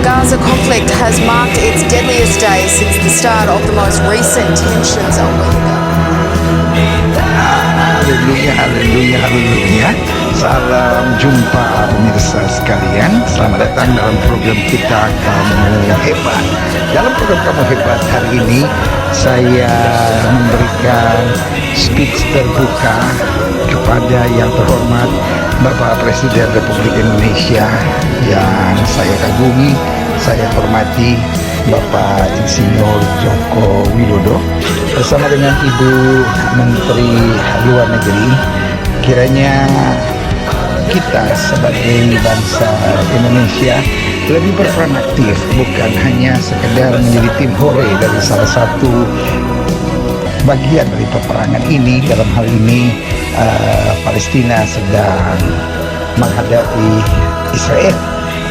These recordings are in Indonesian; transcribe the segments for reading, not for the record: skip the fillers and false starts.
Gaza conflict has marked its deadliest day since the start of the most recent tensions a week ago. Haleluya, haleluya, haleluya. Salam jumpa pemirsa sekalian. Selamat datang dalam program kita Kamu Hebat. Dalam program Kamu Hebat hari ini saya memberikan speech terbuka kepada yang terhormat Bapak Presiden Republik Indonesia yang saya kagumi, saya hormati, Bapak Insinyur Joko Widodo bersama dengan Ibu Menteri Luar Negeri. Kiranya kita sebagai bangsa Indonesia lebih berperan aktif, bukan hanya sekedar menjadi tim hore dari salah satu bagian dari peperangan ini. Dalam hal ini Palestina sedang menghadapi Israel.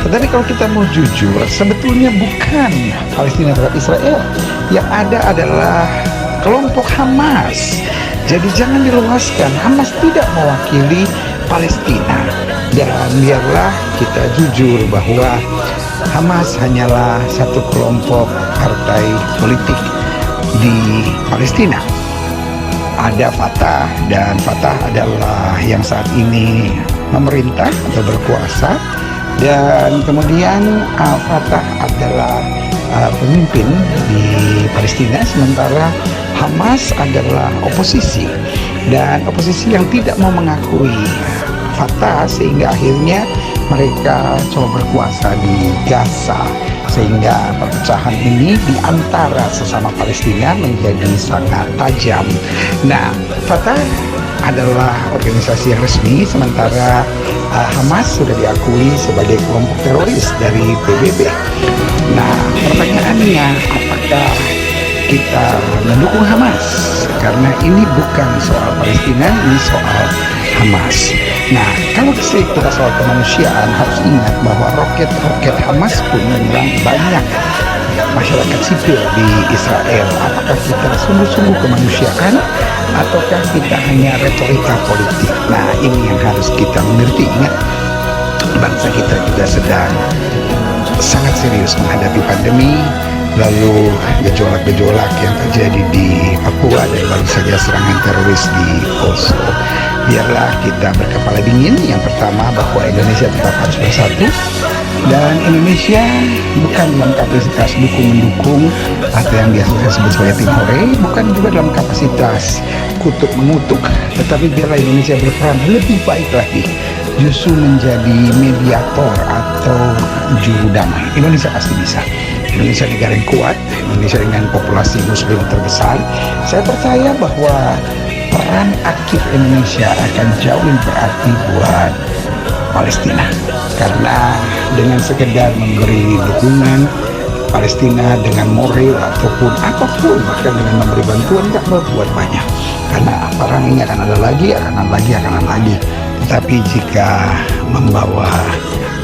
Tetapi kalau kita mau jujur, sebetulnya bukan Palestina terhadap Israel. Yang ada adalah kelompok Hamas. Jadi jangan diluaskan, Hamas tidak mewakili Palestina. Dan biarlah kita jujur bahwa Hamas hanyalah satu kelompok partai politik di Palestina. Ada Fatah, dan Fatah adalah yang saat ini memerintah atau berkuasa. Dan kemudian Fatah adalah pemimpin di Palestina, sementara Hamas adalah oposisi, dan oposisi yang tidak mau mengakui Fatah, sehingga akhirnya mereka coba berkuasa di Gaza, sehingga perpecahan ini di antara sesama Palestina menjadi sangat tajam. Nah, Fatah adalah organisasi yang resmi, sementara Hamas sudah diakui sebagai kelompok teroris dari PBB. Nah, pertanyaannya, apakah kita mendukung Hamas? Karena ini bukan soal Palestina, ini soal Hamas. Nah, kalau kita soal kemanusiaan, harus ingat bahwa roket-roket Hamas pun menyerang banyak masyarakat sipil di Israel. Apakah kita sungguh-sungguh kemanusiaan ataukah kita hanya retorika politik? Nah, ini yang harus kita mengerti. Ingat, bangsa kita juga sedang sangat serius menghadapi pandemi, lalu gejolak-gejolak yang terjadi di Papua, dan baru saja serangan teroris di Poso. Biarlah kita berkepala dingin. Yang pertama, bahwa Indonesia tetap harus bersatu, dan Indonesia bukan dalam kapasitas dukung-mendukung atau yang biasa saya sebut sebagai tim hore, bukan juga dalam kapasitas kutuk mengutuk, tetapi biarlah Indonesia berperan lebih baik lagi, justru menjadi mediator atau juru damai. Indonesia pasti bisa. Indonesia negara yang kuat, Indonesia dengan populasi muslim terbesar. Saya percaya bahwa peran aktif Indonesia akan jauh lebih berarti buat Palestina, karena dengan sekedar memberi dukungan Palestina dengan moral ataupun apapun, bahkan dengan memberi bantuan, tidak berbuat banyak, karena perang ini akan ada lagi. Tetapi jika membawa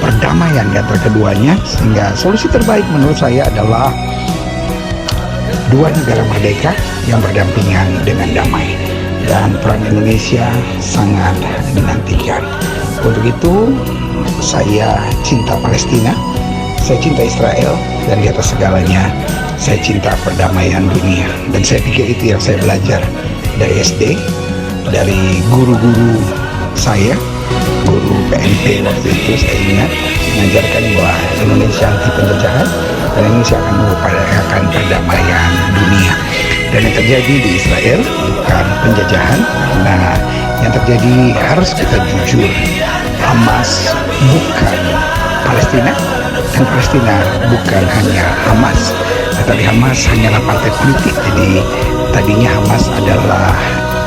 perdamaian di antara keduanya, sehingga solusi terbaik menurut saya adalah dua negara merdeka yang berdampingan dengan damai, dan peran Indonesia sangat dinantikan. Untuk itu saya cinta Palestina, saya cinta Israel, dan di atas segalanya saya cinta perdamaian dunia. Dan saya pikir itu yang saya belajar dari SD, dari guru-guru saya, guru PNP waktu itu. Saya ingat mengajarkan bahwa Indonesia anti penjajahan dan Indonesia akan mengupayakan perdamaian dunia. Dan yang terjadi di Israel bukan penjajahan, karena yang terjadi, harus kita jujur, Hamas bukan Palestina, dan Palestina bukan hanya Hamas, tetapi Hamas hanyalah partai politik. Jadi tadinya Hamas adalah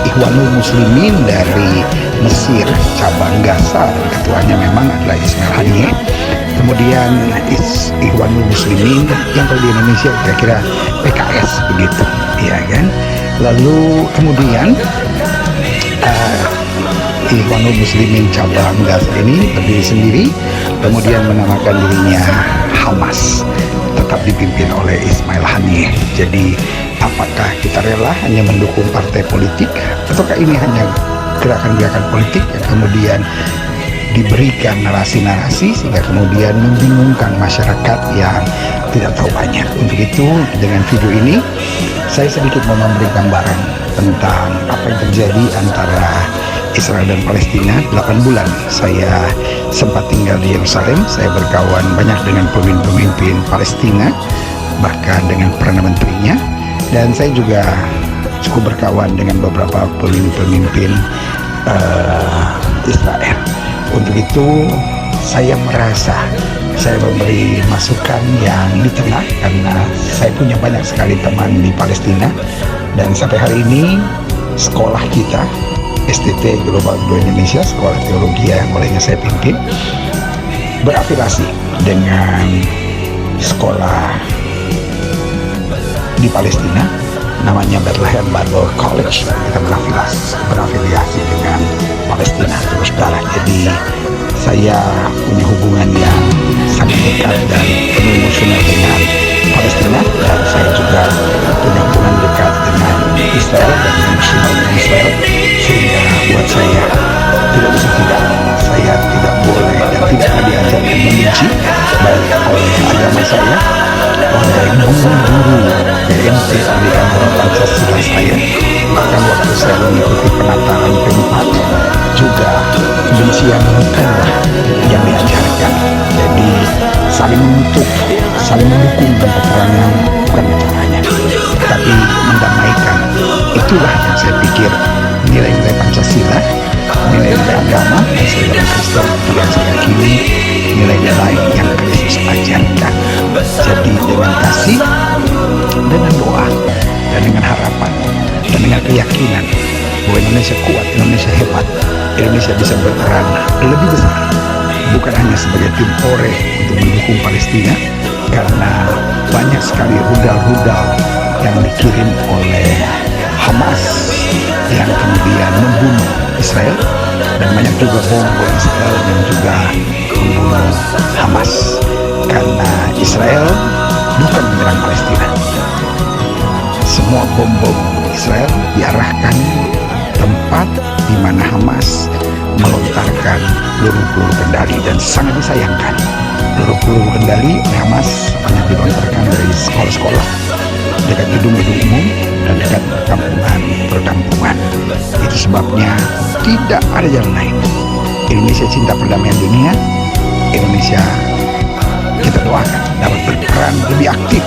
Ikhwanul Muslimin dari Mesir, cabang Gaza, dan ketuanya memang adalah Ismail Haniyeh. Kemudian Ikhwanul Muslimin yang kalau di Indonesia kira-kira PKS begitu, ya kan? Lalu kemudian Ikhwanul Muslimin cabang Gaza ini berdiri sendiri, kemudian menamakan dirinya Hamas, tetap dipimpin oleh Ismail Haniyeh. Jadi apakah kita rela hanya mendukung partai politik, ataukah ini hanya gerakan-gerakan politik yang kemudian diberikan narasi-narasi sehingga kemudian membingungkan masyarakat yang tidak tahu banyak. Untuk itu dengan video ini saya sedikit mau memberi gambaran tentang apa yang terjadi antara Israel dan Palestina. 8 bulan saya sempat tinggal di Yerusalem. Saya berkawan banyak dengan pemimpin-pemimpin Palestina, bahkan dengan Perdana Menterinya, dan saya juga cukup berkawan dengan beberapa pemimpin Israel. Untuk itu saya merasa saya memberi masukan yang di tengah, karena saya punya banyak sekali teman di Palestina, dan sampai hari ini sekolah kita STT Global Indo Indonesia, sekolah teologi yang olehnya saya pimpin, berafiliasi dengan sekolah di Palestina, namanya Bethlehem Bible College. Kita berafiliasi dengan Palestina, saudara. Jadi saya punya hubungan yang sangat dekat dan penuh emosional dengan Palestina, dan saya juga punya hubungan dekat dengan Israel dan emosional dengan Israel, sehingga buat saya tidak bisa tidak, saya tidak boleh dan tidak akan diajarkan membenci, baik oleh agama saya, oleh guru-guru PMT Pendidikan Moral Pancasila saya, bahkan waktu saya mengikuti penataan P4 juga kebencian bukanlah yang diajarkan. Jadi saling mengutuk, saling mendukung dan peperangan bukan caranya, tapi mendamaikan. Itulah yang saya pikir nilai-nilai Pancasila, nilai-nilai agama yang saya dalam Kristen, yang saya yakini nilai-nilai yang Kristus ajarkan. Jadi dengan kasih, dengan doa, dan dengan harapan, dan dengan keyakinan bahwa Indonesia kuat, Indonesia hebat, Indonesia bisa berperan lebih besar, bukan hanya sebagai tim ore untuk mendukung Palestina, karena banyak sekali rudal-rudal yang dikirim oleh Hamas yang kemudian membunuh Israel, dan banyak juga bom Israel yang juga membunuh Hamas, karena Israel bukan menyerang Palestina. Semua bom-bom Israel diarahkan tempat di mana Hamas melontarkan peluru-peluru kendali, dan sangat disayangkan peluru-peluru kendali oleh Hamas banyak dilontarkan dari sekolah-sekolah, dekat gedung-gedung umum, dan dekat perkampungan. Itu sebabnya tidak ada jalan lain. Indonesia cinta perdamaian dunia. Indonesia kita doakan dapat berperan lebih aktif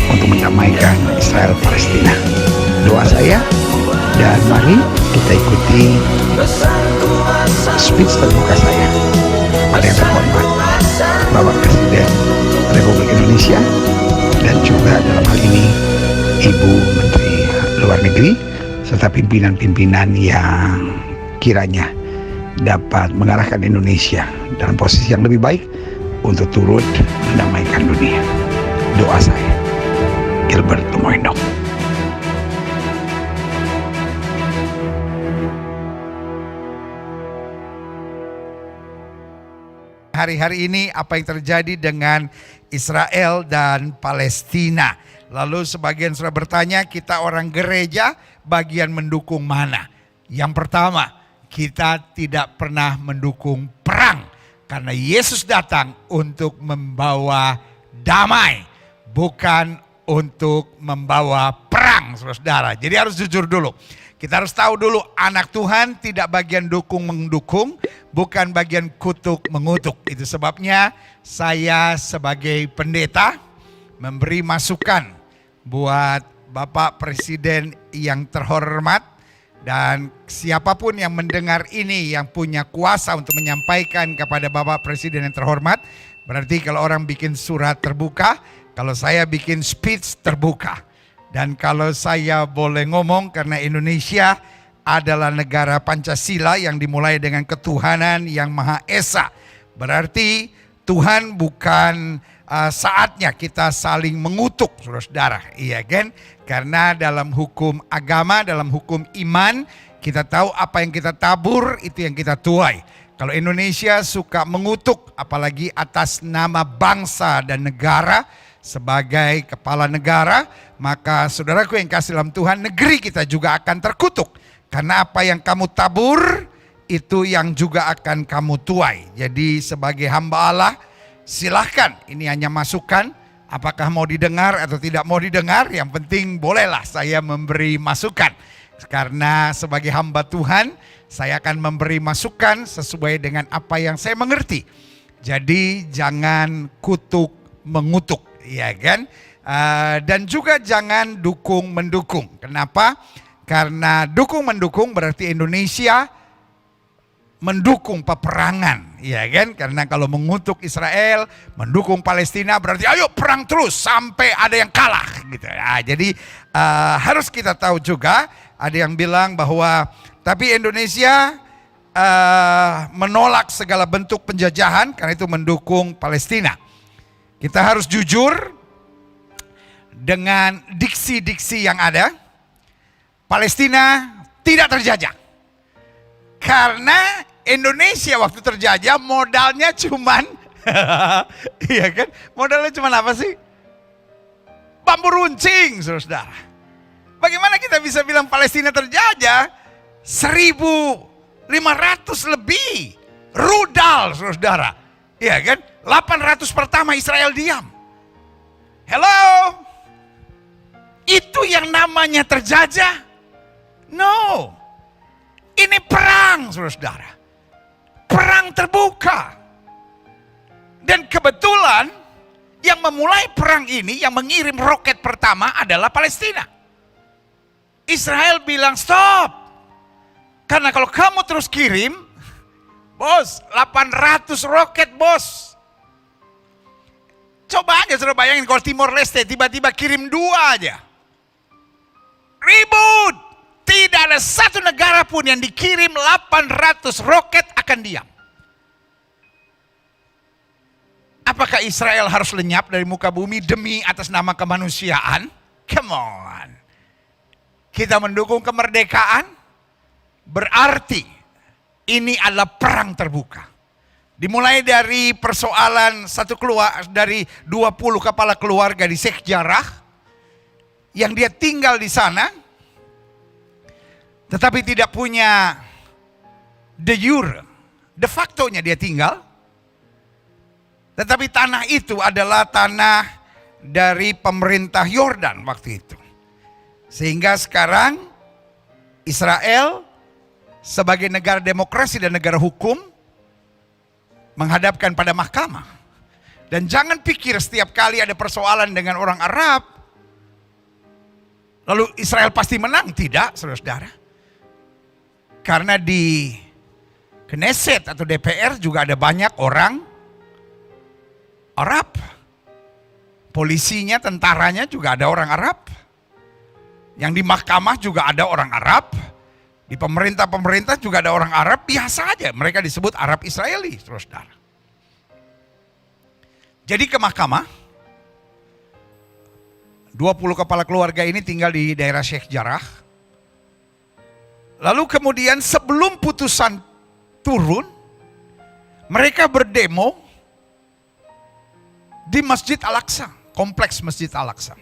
untuk mendamaikan Israel Palestina. Doa saya, dan mari kita ikuti speech terbuka saya pada yang terhormat Bapak Presiden Republik Indonesia, dan juga dalam hal ini Ibu Menteri Luar Negeri, serta pimpinan-pimpinan yang kiranya dapat mengarahkan Indonesia dalam posisi yang lebih baik untuk turut mendamaikan dunia. Doa saya, Gilbert Tumoindo. Hari-hari ini apa yang terjadi dengan Israel dan Palestina. Lalu sebagian sudah bertanya, kita orang gereja bagian mendukung mana? Yang pertama, kita tidak pernah mendukung perang, karena Yesus datang untuk membawa damai, bukan untuk membawa perang, saudara. Jadi harus jujur dulu. Kita harus tahu dulu, anak Tuhan tidak bagian dukung-mendukung, bukan bagian kutuk-mengutuk. Itu sebabnya saya sebagai pendeta memberi masukan buat Bapak Presiden yang terhormat, dan siapapun yang mendengar ini yang punya kuasa untuk menyampaikan kepada Bapak Presiden yang terhormat. Berarti kalau orang bikin surat terbuka, kalau saya bikin speech terbuka. Dan kalau saya boleh ngomong, karena Indonesia adalah negara Pancasila yang dimulai dengan ketuhanan yang Maha Esa. Berarti Tuhan bukan saatnya kita saling mengutuk, saudara. Iya kan? Karena dalam hukum agama, dalam hukum iman, kita tahu apa yang kita tabur, itu yang kita tuai. Kalau Indonesia suka mengutuk, apalagi atas nama bangsa dan negara, sebagai kepala negara, maka saudaraku yang kasih dalam Tuhan, negeri kita juga akan terkutuk. Karena apa yang kamu tabur, itu yang juga akan kamu tuai. Jadi sebagai hamba Allah, silahkan, ini hanya masukan, apakah mau didengar atau tidak mau didengar, yang penting bolehlah saya memberi masukan. Karena sebagai hamba Tuhan, saya akan memberi masukan sesuai dengan apa yang saya mengerti. Jadi jangan kutuk mengutuk, ya kan? Dan juga jangan dukung mendukung. Kenapa? Karena dukung mendukung berarti Indonesia mendukung peperangan, ya kan? Karena kalau mengutuk Israel, mendukung Palestina berarti ayo perang terus sampai ada yang kalah, gitu. Nah, jadi harus kita tahu juga, ada yang bilang bahwa tapi Indonesia menolak segala bentuk penjajahan karena itu mendukung Palestina. Kita harus jujur dengan diksi-diksi yang ada. Palestina tidak terjajah. Karena Indonesia waktu terjajah modalnya cuman iya kan? Modalnya cuman apa sih? Bambu runcing, saudara. Bagaimana kita bisa bilang Palestina terjajah? 1.500 lebih rudal, saudara. Iya kan? 800 pertama Israel diam. Hello? Itu yang namanya terjajah? No. Ini perang, saudara. Perang terbuka. Dan kebetulan yang memulai perang ini, yang mengirim roket pertama adalah Palestina. Israel bilang stop. Karena kalau kamu terus kirim, bos, 800 roket bos. Coba aja saudara bayangin kalau Timor Leste tiba-tiba kirim 2 aja. Ribut. Tidak ada satu negara pun yang dikirim 800 roket akan diam. Apakah Israel harus lenyap dari muka bumi demi atas nama kemanusiaan? Come on. Kita mendukung kemerdekaan, berarti ini adalah perang terbuka. Dimulai dari persoalan dari 20 kepala keluarga di Sheikh Jarrah yang dia tinggal di sana, tetapi tidak punya de jure, de facto-nya dia tinggal. Tetapi tanah itu adalah tanah dari pemerintah Yordan waktu itu. Sehingga sekarang Israel sebagai negara demokrasi dan negara hukum menghadapkan pada mahkamah. Dan jangan pikir setiap kali ada persoalan dengan orang Arab, lalu Israel pasti menang. Tidak, saudara-saudara. Karena di Knesset atau DPR juga ada banyak orang Arab. Polisinya, tentaranya juga ada orang Arab. Yang di mahkamah juga ada orang Arab. Di pemerintah juga ada orang Arab. Biasa aja, mereka disebut Arab Israeli, saudara. Jadi ke mahkamah, 20 kepala keluarga ini tinggal di daerah Sheikh Jarrah. Lalu kemudian sebelum putusan turun, mereka berdemo di Masjid Al-Aqsa, kompleks Masjid Al-Aqsa.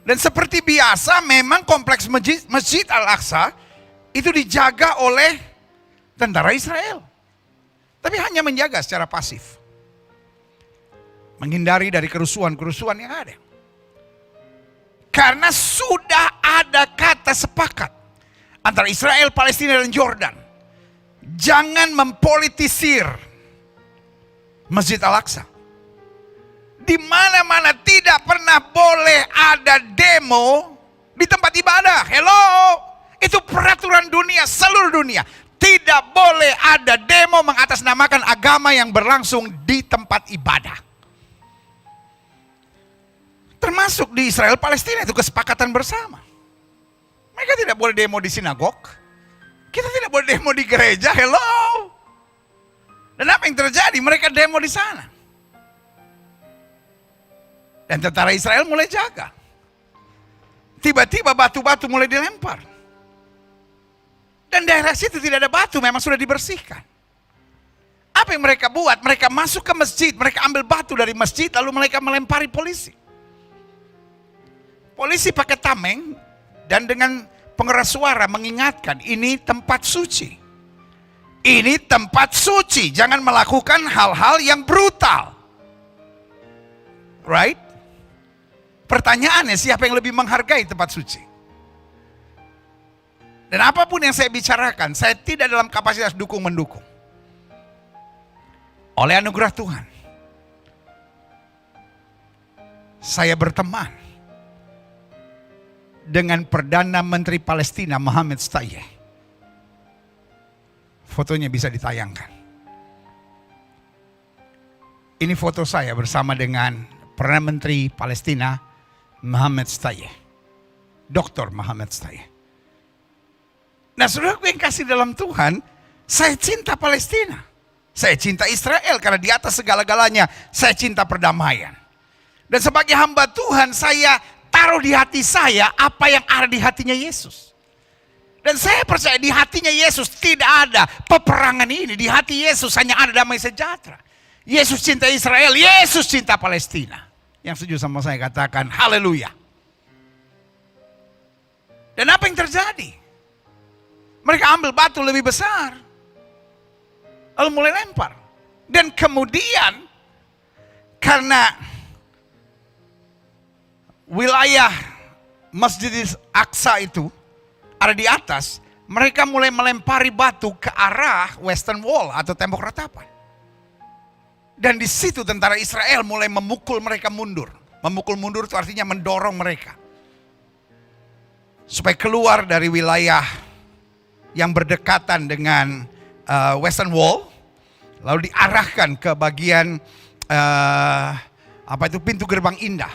Dan seperti biasa memang kompleks Masjid Al-Aqsa itu dijaga oleh tentara Israel. Tapi hanya menjaga secara pasif. Menghindari dari kerusuhan-kerusuhan yang ada. Karena sudah ada kata sepakat antara Israel, Palestina, dan Jordan. Jangan mempolitisir Masjid Al-Aqsa. Di mana-mana tidak pernah boleh ada demo di tempat ibadah. Hello, itu peraturan dunia, seluruh dunia. Tidak boleh ada demo mengatasnamakan agama yang berlangsung di tempat ibadah. Termasuk di Israel, Palestina, itu kesepakatan bersama. Mereka tidak boleh demo di sinagog. Kita tidak boleh demo di gereja. Hello. Dan apa yang terjadi? Mereka demo di sana. Dan tentara Israel mulai jaga. Tiba-tiba batu-batu mulai dilempar. Dan daerah situ tidak ada batu, memang sudah dibersihkan. Apa yang mereka buat? Mereka masuk ke masjid, mereka ambil batu dari masjid, lalu mereka melempari polisi. Polisi pakai tameng dan dengan pengeras suara mengingatkan ini tempat suci. Ini tempat suci, jangan melakukan hal-hal yang brutal. Right? Pertanyaannya, siapa yang lebih menghargai tempat suci? Dan apapun yang saya bicarakan, saya tidak dalam kapasitas dukung-mendukung. Oleh anugerah Tuhan, saya berteman dengan Perdana Menteri Palestina Mohammed Shtayyeh. Fotonya bisa ditayangkan. Ini foto saya bersama dengan Perdana Menteri Palestina Mohammed Shtayyeh, Dr. Mohammed Shtayyeh. Nah, saudaraku yang kasih dalam Tuhan, saya cinta Palestina. Saya cinta Israel karena di atas segala-galanya saya cinta perdamaian. Dan sebagai hamba Tuhan, saya taruh di hati saya apa yang ada di hatinya Yesus. Dan saya percaya di hatinya Yesus tidak ada peperangan ini. Di hati Yesus hanya ada damai sejahtera. Yesus cinta Israel, Yesus cinta Palestina. Yang setuju sama saya katakan haleluya. Dan apa yang terjadi? Mereka ambil batu lebih besar, lalu mulai lempar. Dan kemudian karena wilayah Masjid Aqsa itu ada di atas, mereka mulai melempari batu ke arah Western Wall atau tembok ratapan. Dan di situ tentara Israel mulai memukul mereka mundur. Memukul mundur itu artinya mendorong mereka supaya keluar dari wilayah yang berdekatan dengan Western Wall, lalu diarahkan ke bagian pintu gerbang indah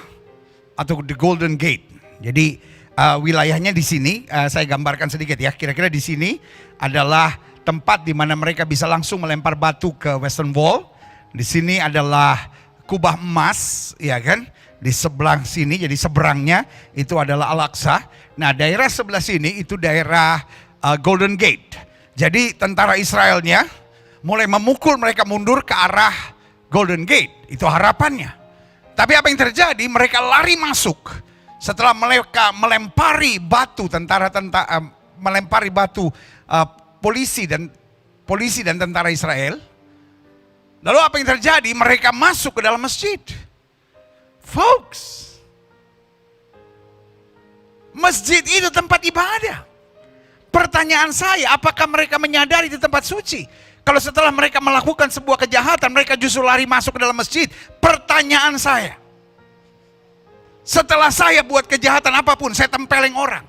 atau the Golden Gate. Jadi wilayahnya di sini saya gambarkan sedikit ya. Kira-kira di sini adalah tempat di mana mereka bisa langsung melempar batu ke Western Wall. Di sini adalah kubah emas, ya kan? Di sebelah sini, jadi seberangnya itu adalah Al-Aqsa. Nah, daerah sebelah sini itu daerah Golden Gate. Jadi tentara Israelnya mulai memukul mereka mundur ke arah Golden Gate. Itu harapannya. Tapi apa yang terjadi? Mereka lari masuk. Setelah mereka melempari batu melempari batu polisi dan tentara Israel. Lalu apa yang terjadi? Mereka masuk ke dalam masjid. Folks, masjid itu tempat ibadah. Pertanyaan saya, apakah mereka menyadari itu tempat suci? Kalau setelah mereka melakukan sebuah kejahatan, mereka justru lari masuk ke dalam masjid. Pertanyaan saya, setelah saya buat kejahatan apapun, saya tempeleng orang,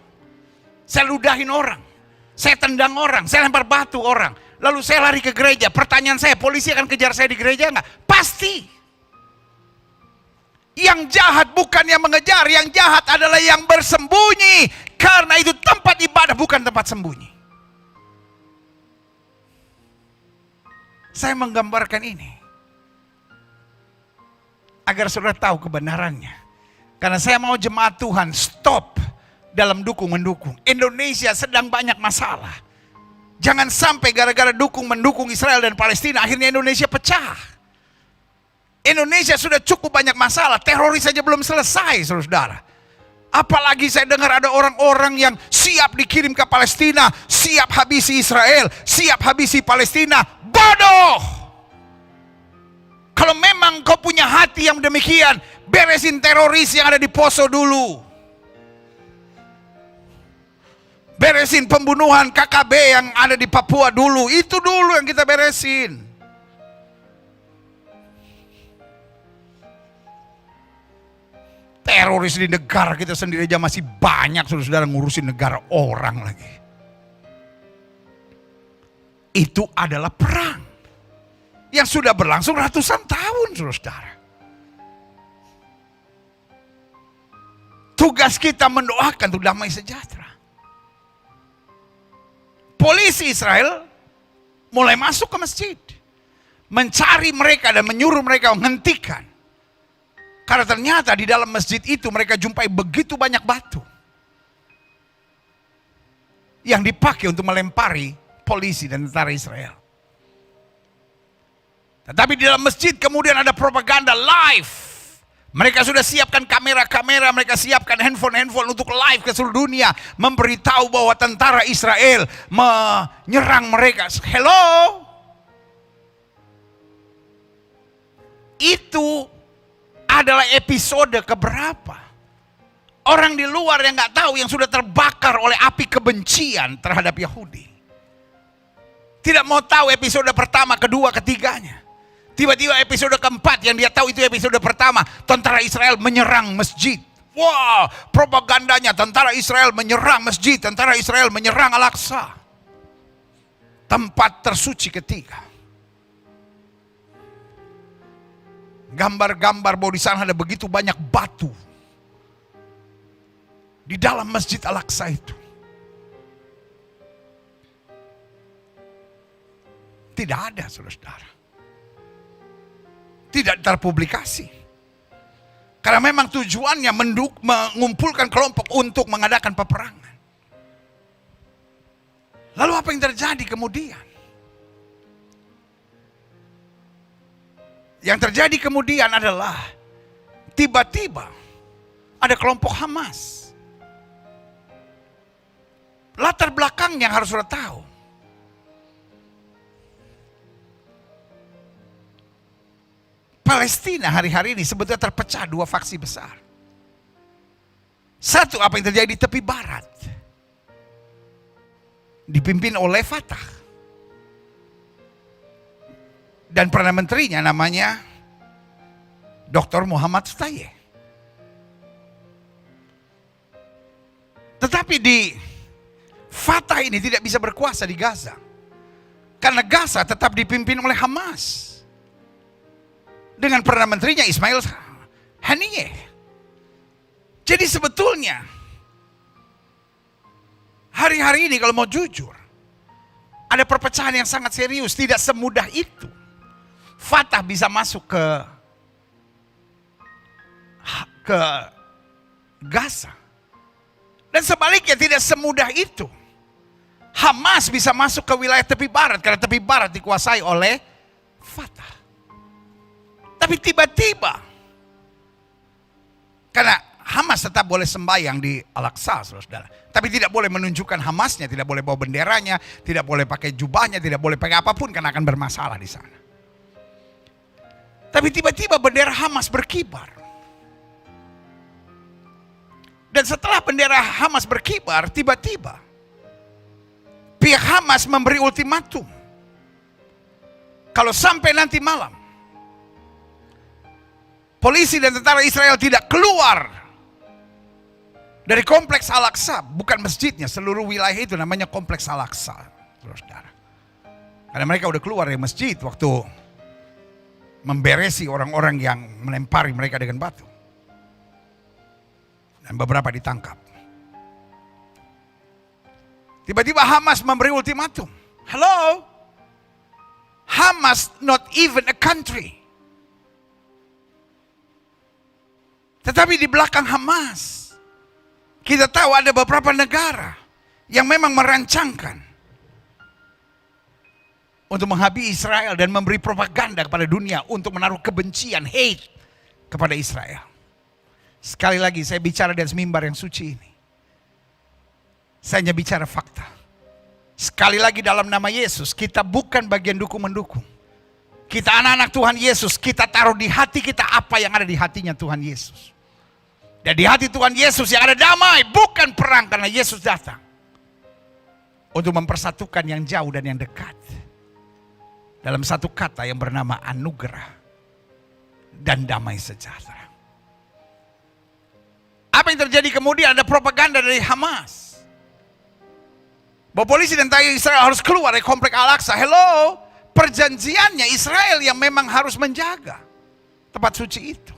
saya ludahin orang, saya tendang orang, saya lempar batu orang, lalu saya lari ke gereja. Pertanyaan saya, polisi akan kejar saya di gereja enggak? Pasti. Yang jahat bukan yang mengejar, yang jahat adalah yang bersembunyi. Karena itu tempat ibadah bukan tempat sembunyi. Saya menggambarkan ini agar saudara tahu kebenarannya. Karena saya mau jemaat Tuhan stop dalam dukung-mendukung. Indonesia sedang banyak masalah. Jangan sampai gara-gara dukung-mendukung Israel dan Palestina akhirnya Indonesia pecah. Indonesia sudah cukup banyak masalah, teroris saja belum selesai, saudara. Apalagi saya dengar ada orang-orang yang siap dikirim ke Palestina, siap habisi Israel, siap habisi Palestina. Bodoh! Kalau memang kau punya hati yang demikian, beresin teroris yang ada di Poso dulu. Beresin pembunuhan KKB yang ada di Papua dulu, itu dulu yang kita beresin. Teroris di negara kita sendiri aja masih banyak, saudara-saudara, ngurusin negara orang lagi. Itu adalah perang yang sudah berlangsung ratusan tahun, saudara-saudara. Tugas kita mendoakan untuk damai sejahtera. Polisi Israel mulai masuk ke masjid, mencari mereka dan menyuruh mereka menghentikan. Karena ternyata di dalam masjid itu mereka jumpai begitu banyak batu yang dipakai untuk melempari polisi dan tentara Israel. Tetapi di dalam masjid kemudian ada propaganda live Mereka sudah siapkan kamera-kamera, mereka siapkan handphone-handphone untuk live ke seluruh dunia. Memberitahu bahwa tentara Israel menyerang mereka. Hello? Itu adalah episode keberapa? Orang di luar yang gak tahu yang sudah terbakar oleh api kebencian terhadap Yahudi. Tidak mau tahu episode pertama, kedua, ketiganya. Tiba-tiba episode keempat yang dia tahu itu episode pertama. Tentara Israel menyerang masjid. Wah, propagandanya tentara Israel menyerang masjid. Tentara Israel menyerang Al-Aqsa. Tempat tersuci ketiga. Gambar-gambar bahwa di sana ada begitu banyak batu. Di dalam masjid Al-Aqsa itu. Tidak ada, saudara-saudara. Tidak terpublikasi. Karena memang tujuannya mengumpulkan kelompok untuk mengadakan peperangan. Lalu apa yang terjadi kemudian? Yang terjadi kemudian adalah tiba-tiba ada kelompok Hamas. Latar belakangnya harus sudah tahu. Palestina hari-hari ini sebetulnya terpecah dua faksi besar. Satu, apa yang terjadi di tepi barat. Dipimpin oleh Fatah. Dan Perdana Menterinya namanya Dr. Muhammad Shtayyeh. Tetapi di Fatah ini tidak bisa berkuasa di Gaza. Karena Gaza tetap dipimpin oleh Hamas. Dengan Perdana Menterinya Ismail Haniyeh. Jadi sebetulnya hari-hari ini kalau mau jujur, ada perpecahan yang sangat serius. Tidak semudah itu Fatah bisa masuk ke Gaza. Dan sebaliknya tidak semudah itu Hamas bisa masuk ke wilayah tepi barat. Karena tepi barat dikuasai oleh Fatah. Tapi tiba-tiba, karena Hamas tetap boleh sembahyang di Al-Aqsa, saudara. Tapi tidak boleh menunjukkan Hamasnya, tidak boleh bawa benderanya, tidak boleh pakai jubahnya, tidak boleh pakai apapun karena akan bermasalah di sana. Tapi tiba-tiba bendera Hamas berkibar. Dan setelah bendera Hamas berkibar, tiba-tiba pihak Hamas memberi ultimatum. Kalau sampai nanti malam polisi dan tentara Israel tidak keluar dari kompleks Al-Aqsa, bukan masjidnya, seluruh wilayah itu namanya kompleks Al-Aqsa, saudara. Karena mereka udah keluar dari masjid waktu memberesi orang-orang yang melempari mereka dengan batu. Dan beberapa ditangkap. Tiba-tiba Hamas memberi ultimatum. Hello? Hamas not even a country. Tetapi di belakang Hamas, kita tahu ada beberapa negara yang memang merancangkan untuk menghabisi Israel dan memberi propaganda kepada dunia untuk menaruh kebencian, hate kepada Israel. Sekali lagi saya bicara di atas mimbar yang suci ini. Saya hanya bicara fakta. Sekali lagi dalam nama Yesus, kita bukan bagian dukung-mendukung. Kita anak-anak Tuhan Yesus, kita taruh di hati kita apa yang ada di hatinya Tuhan Yesus. Dan di hati Tuhan Yesus yang ada damai, bukan perang, karena Yesus datang untuk mempersatukan yang jauh dan yang dekat. Dalam satu kata yang bernama anugerah dan damai sejahtera. Apa yang terjadi kemudian? Ada propaganda dari Hamas bahwa polisi dan tentara Israel harus keluar dari komplek Al-Aqsa. Hello, perjanjiannya Israel yang memang harus menjaga tempat suci itu.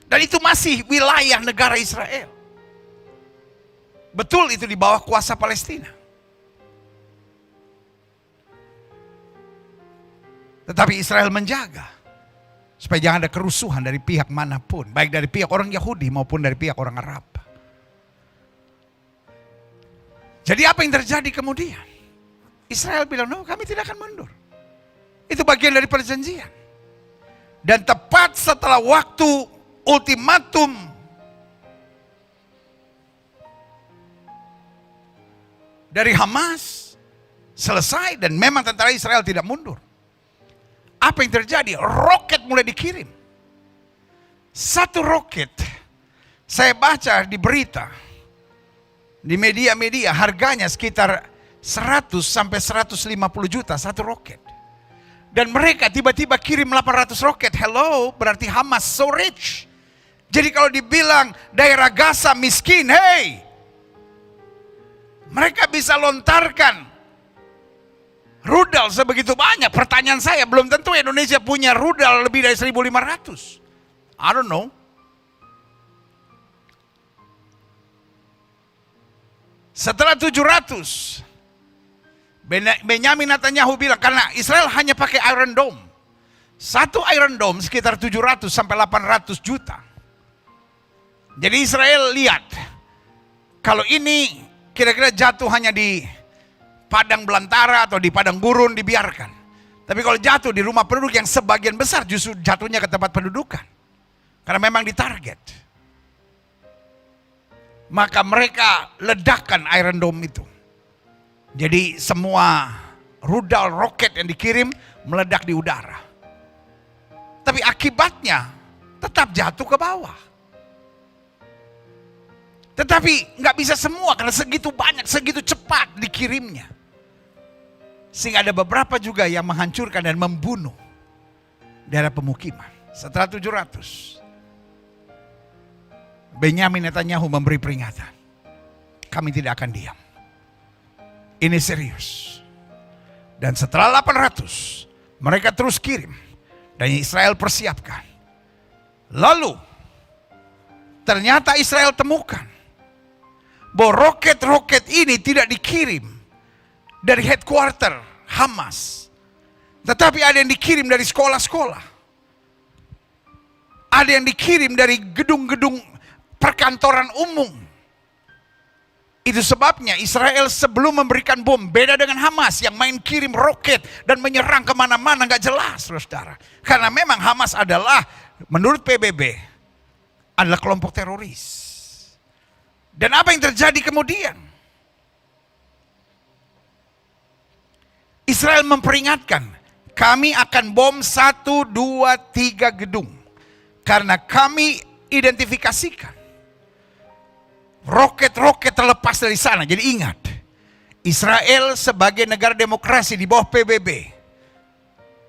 Dan itu masih wilayah negara Israel. Betul itu di bawah kuasa Palestina. Tetapi Israel menjaga supaya jangan ada kerusuhan dari pihak manapun, baik dari pihak orang Yahudi maupun dari pihak orang Arab. Jadi apa yang terjadi kemudian? Israel bilang, no, kami tidak akan mundur. Itu bagian dari perjanjian. Dan tepat setelah waktu ultimatum dari Hamas selesai dan memang tentara Israel tidak mundur. Apa yang terjadi? Roket mulai dikirim. Satu roket, saya baca di berita, di media-media, harganya sekitar 100 sampai 150 juta satu roket. Dan mereka tiba-tiba kirim 800 roket. Hello, berarti Hamas so rich. Jadi kalau dibilang daerah Gaza miskin, hey, mereka bisa lontarkan rudal sebegitu banyak. Pertanyaan saya, belum tentu Indonesia punya rudal lebih dari 1.500. I don't know. Setelah 700, Benyamin Netanyahu bilang, karena Israel hanya pakai Iron Dome. Satu Iron Dome sekitar 700 sampai 800 juta. Jadi Israel lihat, kalau ini kira-kira jatuh hanya di padang belantara atau di padang gurun dibiarkan. Tapi kalau jatuh di rumah penduduk yang sebagian besar justru jatuhnya ke tempat pendudukan. Karena memang ditarget. Maka mereka ledakkan Iron Dome itu. Jadi semua rudal roket yang dikirim meledak di udara. Tapi akibatnya tetap jatuh ke bawah. Tetapi nggak bisa semua karena segitu banyak, segitu cepat dikirimnya. Sehingga ada beberapa juga yang menghancurkan dan membunuh daerah pemukiman. Setelah 700, Benyamin Netanyahu memberi peringatan. Kami tidak akan diam. Ini serius. Dan setelah 800, mereka terus kirim. Dan Israel persiapkan. Lalu, ternyata Israel temukan bahwa roket-roket ini tidak dikirim dari headquarter Hamas. Tetapi ada yang dikirim dari sekolah-sekolah. Ada yang dikirim dari gedung-gedung perkantoran umum. Itu sebabnya Israel sebelum memberikan bom, beda dengan Hamas yang main kirim roket dan menyerang kemana-mana gak jelas, saudara. Karena memang Hamas adalah, menurut PBB, adalah kelompok teroris. Dan apa yang terjadi kemudian? Israel memperingatkan, kami akan bom 1, 2, 3 gedung. Karena kami identifikasikan roket-roket terlepas dari sana. Jadi ingat, Israel sebagai negara demokrasi di bawah PBB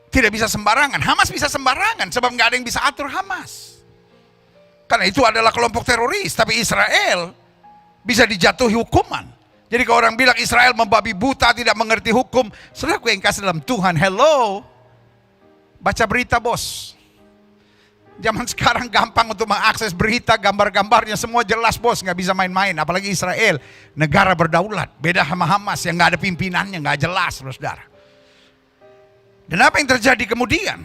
tidak bisa sembarangan. Hamas bisa sembarangan sebab nggak ada yang bisa atur Hamas. Karena itu adalah kelompok teroris. Tapi Israel bisa dijatuhi hukuman. Jadi kalau orang bilang Israel membabi buta, tidak mengerti hukum, saudaraku yang kasih dalam Tuhan, hello, baca berita bos. Zaman sekarang gampang untuk mengakses berita, gambar-gambarnya semua jelas bos, nggak bisa main-main. Apalagi Israel, negara berdaulat, beda sama Hamas yang nggak ada pimpinannya, nggak jelas, saudara. Dan apa yang terjadi kemudian?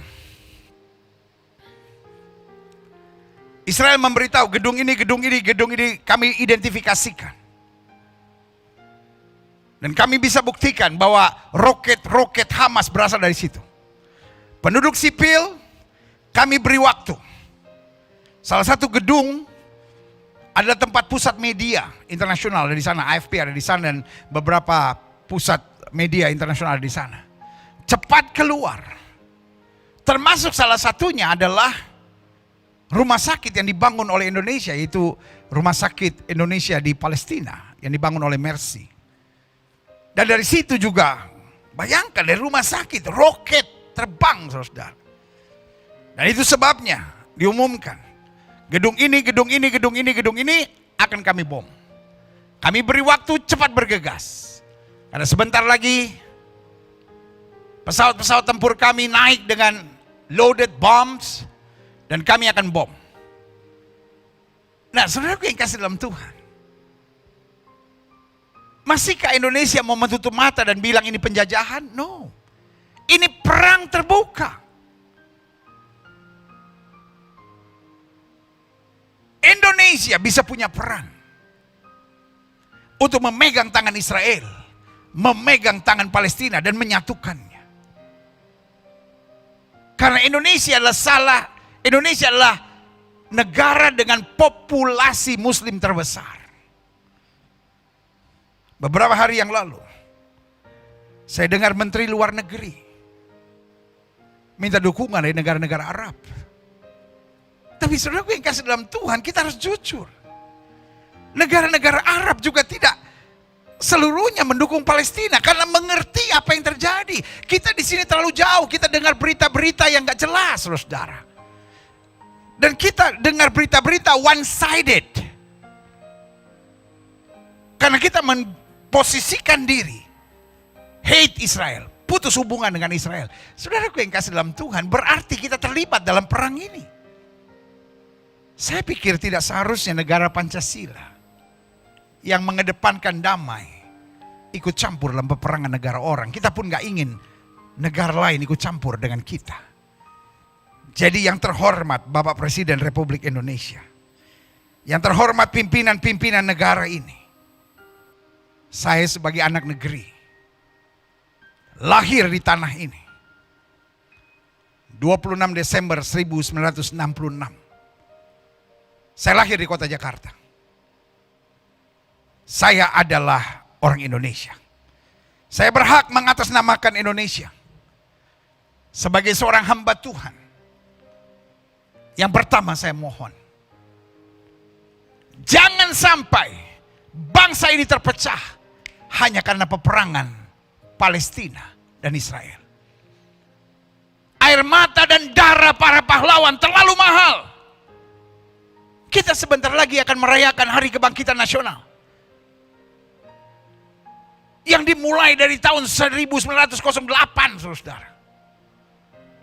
Israel memberitahu gedung ini kami identifikasikan. Dan kami bisa buktikan bahwa roket-roket Hamas berasal dari situ. Penduduk sipil, kami beri waktu. Salah satu gedung adalah tempat pusat media internasional ada di sana, AFP ada di sana dan beberapa pusat media internasional ada di sana. Cepat keluar. Termasuk salah satunya adalah rumah sakit yang dibangun oleh Indonesia, yaitu Rumah Sakit Indonesia di Palestina yang dibangun oleh Mercy. Dan dari situ juga, bayangkan dari rumah sakit, roket terbang, saudara. Dan itu sebabnya diumumkan, gedung ini akan kami bom. Kami beri waktu cepat bergegas. Karena sebentar lagi pesawat-pesawat tempur kami naik dengan loaded bombs dan kami akan bom. Nah, saudaraku yang kasih dalam Tuhan, masihkah Indonesia mau menutup mata dan bilang ini penjajahan? No. Ini perang terbuka. Indonesia bisa punya peran untuk memegang tangan Israel, memegang tangan Palestina dan menyatukannya. Karena Indonesia adalah negara dengan populasi Muslim terbesar. Beberapa hari yang lalu, saya dengar Menteri Luar Negeri minta dukungan dari negara-negara Arab. Tapi saudaraku yang kasih dalam Tuhan, kita harus jujur. Negara-negara Arab juga tidak seluruhnya mendukung Palestina karena mengerti apa yang terjadi. Kita di sini terlalu jauh, kita dengar berita-berita yang gak jelas, saudara. Dan kita dengar berita-berita one-sided. Karena kita memposisikan diri hate Israel, putus hubungan dengan Israel. Saudaraku yang kasih dalam Tuhan, berarti kita terlibat dalam perang ini. Saya pikir tidak seharusnya negara Pancasila yang mengedepankan damai ikut campur dalam peperangan negara orang. Kita pun gak ingin negara lain ikut campur dengan kita. Jadi yang terhormat Bapak Presiden Republik Indonesia, yang terhormat pimpinan-pimpinan negara ini, saya sebagai anak negeri, lahir di tanah ini 26 Desember 1966. Saya lahir di kota Jakarta. Saya adalah orang Indonesia. Saya berhak mengatasnamakan Indonesia sebagai seorang hamba Tuhan. Yang pertama saya mohon, jangan sampai bangsa ini terpecah hanya karena peperangan Palestina dan Israel. Air mata dan darah para pahlawan terlalu mahal. Kita sebentar lagi akan merayakan Hari Kebangkitan Nasional, yang dimulai dari tahun 1908, saudara.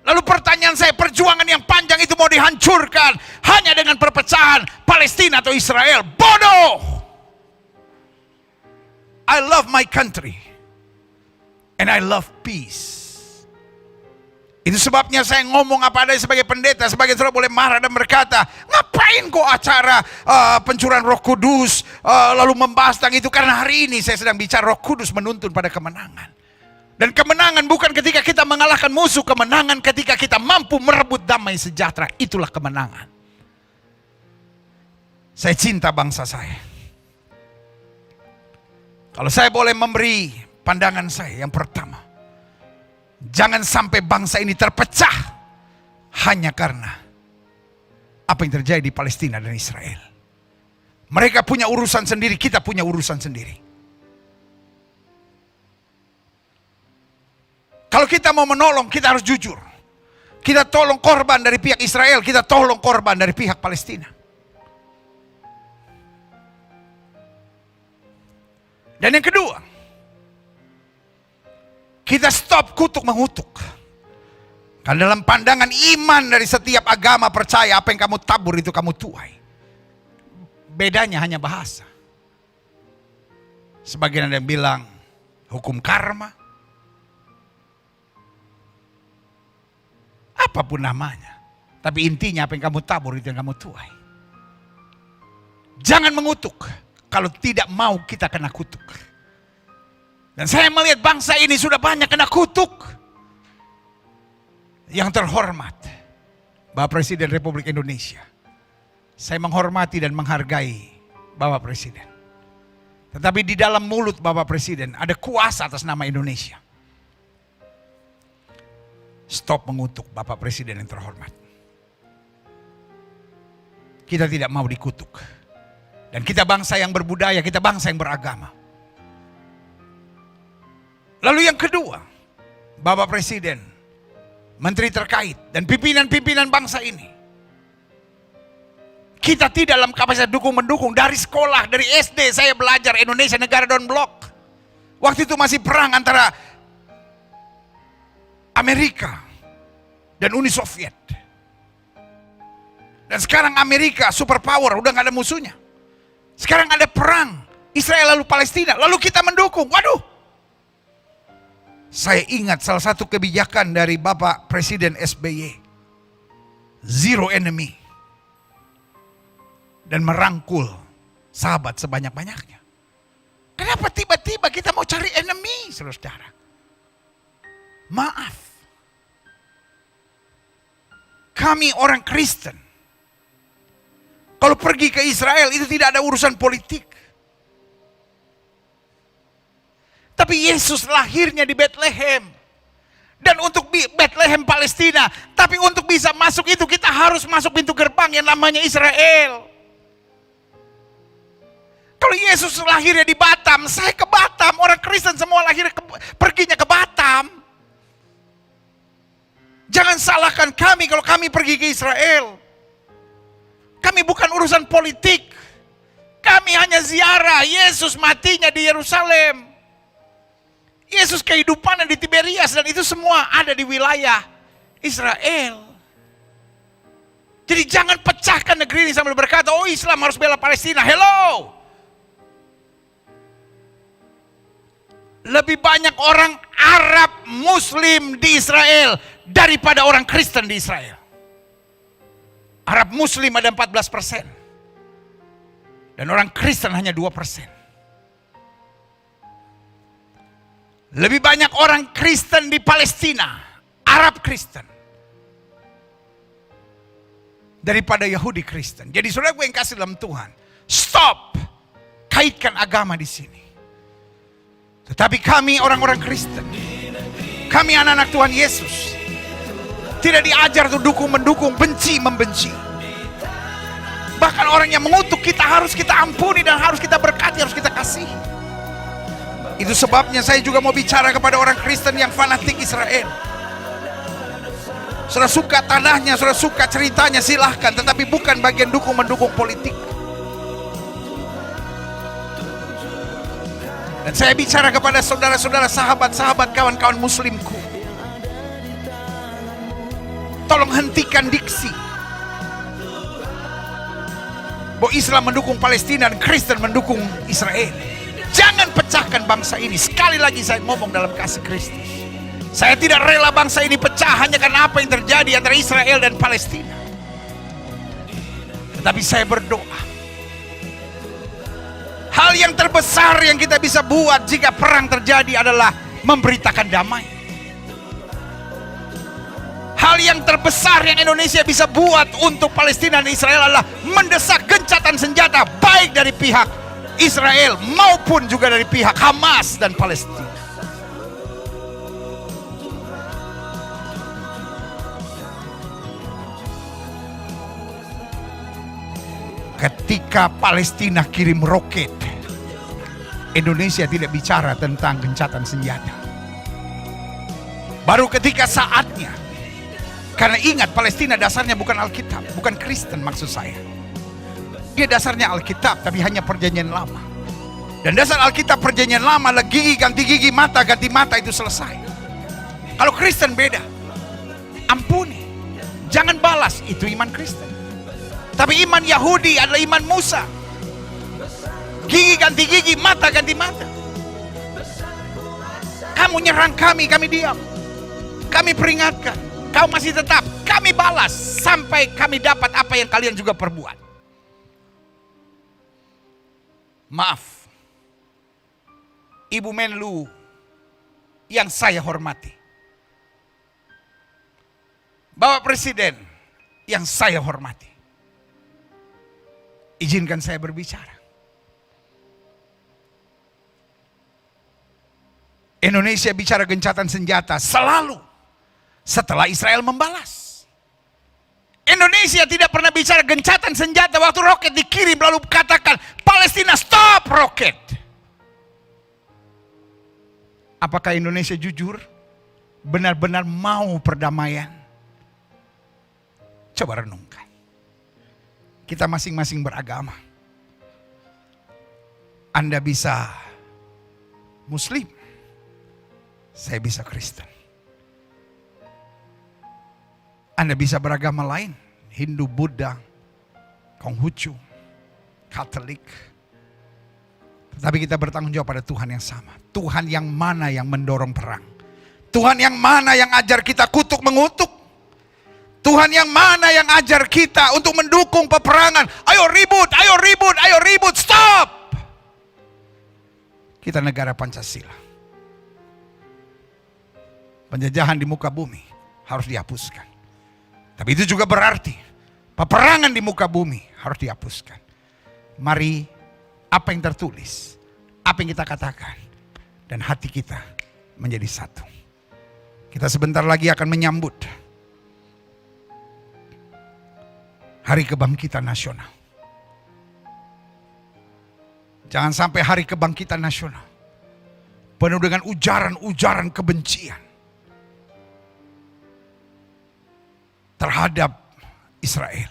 Lalu pertanyaan saya, perjuangan yang panjang itu mau dihancurkan hanya dengan perpecahan Palestina atau Israel? Bodoh! I love my country and I love peace. Itu sebabnya saya ngomong apa adanya sebagai pendeta. Sebagian saudara boleh marah dan berkata, ngapain kok acara pencurahan Roh Kudus lalu membahas tentang itu? Karena hari ini saya sedang bicara Roh Kudus menuntun pada kemenangan. Dan kemenangan bukan ketika kita mengalahkan musuh. Kemenangan ketika kita mampu merebut damai sejahtera. Itulah kemenangan. Saya cinta bangsa saya. Kalau saya boleh memberi pandangan saya, yang pertama, jangan sampai bangsa ini terpecah hanya karena apa yang terjadi di Palestina dan Israel. Mereka punya urusan sendiri, kita punya urusan sendiri. Kalau kita mau menolong, kita harus jujur. Kita tolong korban dari pihak Israel, kita tolong korban dari pihak Palestina. Dan yang kedua, kita stop kutuk mengutuk. Karena dalam pandangan iman dari setiap agama percaya apa yang kamu tabur itu kamu tuai. Bedanya hanya bahasa. Sebagian ada yang bilang hukum karma. Apapun namanya. Tapi intinya apa yang kamu tabur itu yang kamu tuai. Jangan mengutuk kalau tidak mau kita kena kutuk. Dan saya melihat bangsa ini sudah banyak kena kutuk. Yang terhormat, Bapak Presiden Republik Indonesia. Saya menghormati dan menghargai Bapak Presiden. Tetapi di dalam mulut Bapak Presiden ada kuasa atas nama Indonesia. Stop mengutuk Bapak Presiden yang terhormat. Kita tidak mau dikutuk. Dan kita bangsa yang berbudaya, kita bangsa yang beragama. Lalu yang kedua, Bapak Presiden, menteri terkait, dan pimpinan-pimpinan bangsa ini. Kita tidak dalam kapasitas dukung-mendukung. Dari sekolah, dari SD saya belajar Indonesia negara non blok. Waktu itu masih perang antara Amerika dan Uni Soviet. Dan sekarang Amerika superpower, udah gak ada musuhnya. Sekarang ada perang Israel lalu Palestina, lalu kita mendukung. Waduh. Saya ingat salah satu kebijakan dari Bapak Presiden SBY. Zero enemy. Dan merangkul sahabat sebanyak-banyaknya. Kenapa tiba-tiba kita mau cari enemy, saudara? Maaf. Kami orang Kristen, kalau pergi ke Israel itu tidak ada urusan politik. Tapi Yesus lahirnya di Bethlehem. Dan untuk Bethlehem Palestina. Tapi untuk bisa masuk itu kita harus masuk pintu gerbang yang namanya Israel. Kalau Yesus lahirnya di Batam, saya ke Batam. Orang Kristen semua perginya ke Batam. Jangan salahkan kami kalau kami pergi ke Israel. Kami bukan urusan politik. Kami hanya ziarah. Yesus matinya di Yerusalem. Yesus kehidupannya di Tiberias, dan itu semua ada di wilayah Israel. Jadi jangan pecahkan negeri ini sambil berkata, oh Islam harus bela Palestina. Hello. Lebih banyak orang Arab Muslim di Israel daripada orang Kristen di Israel. Arab Muslim ada 14%. Dan orang Kristen hanya 2%. Lebih banyak orang Kristen di Palestina, Arab Kristen, daripada Yahudi Kristen. Jadi saudara gue yang kasih dalam Tuhan, stop kaitkan agama di sini. Tetapi kami orang-orang Kristen, kami anak-anak Tuhan Yesus, tidak diajar untuk dukung-mendukung, benci-membenci. Bahkan orang yang mengutuk kita harus kita ampuni dan harus kita berkati, harus kita kasihi. Itu sebabnya saya juga mau bicara kepada orang Kristen yang fanatik Israel. Saudara suka tanahnya, saudara suka ceritanya, silahkan. Tetapi bukan bagian dukung-mendukung politik. Dan saya bicara kepada saudara-saudara, sahabat-sahabat, kawan-kawan muslimku. Tolong hentikan diksi bahwa Islam mendukung Palestina dan Kristen mendukung Israel. Jangan pecahkan bangsa ini. Sekali lagi saya ngomong dalam kasih Kristus. Saya tidak rela bangsa ini pecah hanya karena apa yang terjadi antara Israel dan Palestina. Tetapi saya berdoa, hal yang terbesar yang kita bisa buat jika perang terjadi adalah memberitakan damai. Hal yang terbesar yang Indonesia bisa buat untuk Palestina dan Israel adalah mendesak gencatan senjata, baik dari pihak Israel maupun juga dari pihak Hamas dan Palestina. Ketika Palestina kirim roket, Indonesia tidak bicara tentang gencatan senjata. Baru ketika saatnya, karena ingat Palestina dasarnya bukan Alkitab, bukan Kristen maksud saya. Dia dasarnya Alkitab, tapi hanya perjanjian lama. Dan dasar Alkitab perjanjian lama adalah gigi ganti gigi, mata ganti mata, itu selesai. Kalau Kristen beda. Ampuni, jangan balas, itu iman Kristen. Tapi iman Yahudi adalah iman Musa. Gigi ganti gigi, mata ganti mata. Kamu nyerang kami diam. Kami peringatkan, kau masih tetap, kami balas sampai kami dapat apa yang kalian juga perbuat. Maaf, Ibu Menlu yang saya hormati, Bapak Presiden yang saya hormati, izinkan saya berbicara. Indonesia bicara gencatan senjata selalu setelah Israel membalas. Indonesia tidak pernah bicara gencatan senjata waktu roket dikirim lalu katakan Palestina stop roket. Apakah Indonesia jujur benar-benar mau perdamaian? Coba renungkan. Kita masing-masing beragama. Anda bisa Muslim, saya bisa Kristen. Anda bisa beragama lain, Hindu, Buddha, Konghucu, Katolik. Tetapi kita bertanggung jawab pada Tuhan yang sama. Tuhan yang mana yang mendorong perang? Tuhan yang mana yang ajar kita kutuk mengutuk? Tuhan yang mana yang ajar kita untuk mendukung peperangan? Ayo ribut, ayo ribut, ayo ribut, stop! Kita negara Pancasila. Penjajahan di muka bumi harus dihapuskan. Tapi itu juga berarti peperangan di muka bumi harus dihapuskan. Mari apa yang tertulis, apa yang kita katakan, dan hati kita menjadi satu. Kita sebentar lagi akan menyambut Hari Kebangkitan Nasional. Jangan sampai Hari Kebangkitan Nasional penuh dengan ujaran-ujaran kebencian terhadap Israel.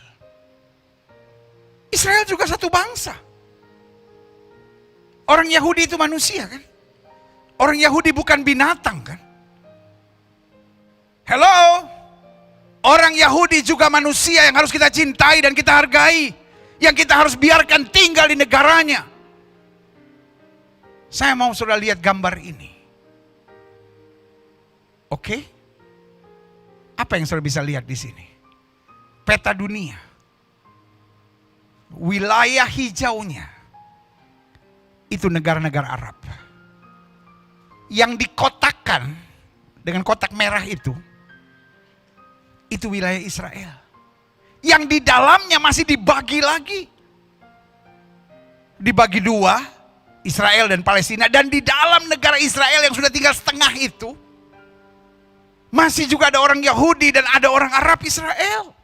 Israel juga satu bangsa. Orang Yahudi itu manusia kan? Orang Yahudi bukan binatang kan? Hello? Orang Yahudi juga manusia yang harus kita cintai dan kita hargai. Yang kita harus biarkan tinggal di negaranya. Saya mau saudara lihat gambar ini. Oke? Apa yang saudara bisa lihat di sini? Peta dunia. Wilayah hijaunya itu negara-negara Arab. Yang dikotakkan dengan kotak merah itu wilayah Israel. Yang di dalamnya masih dibagi lagi. Dibagi dua, Israel dan Palestina. Dan di dalam negara Israel yang sudah tinggal setengah itu, masih juga ada orang Yahudi dan ada orang Arab Israel.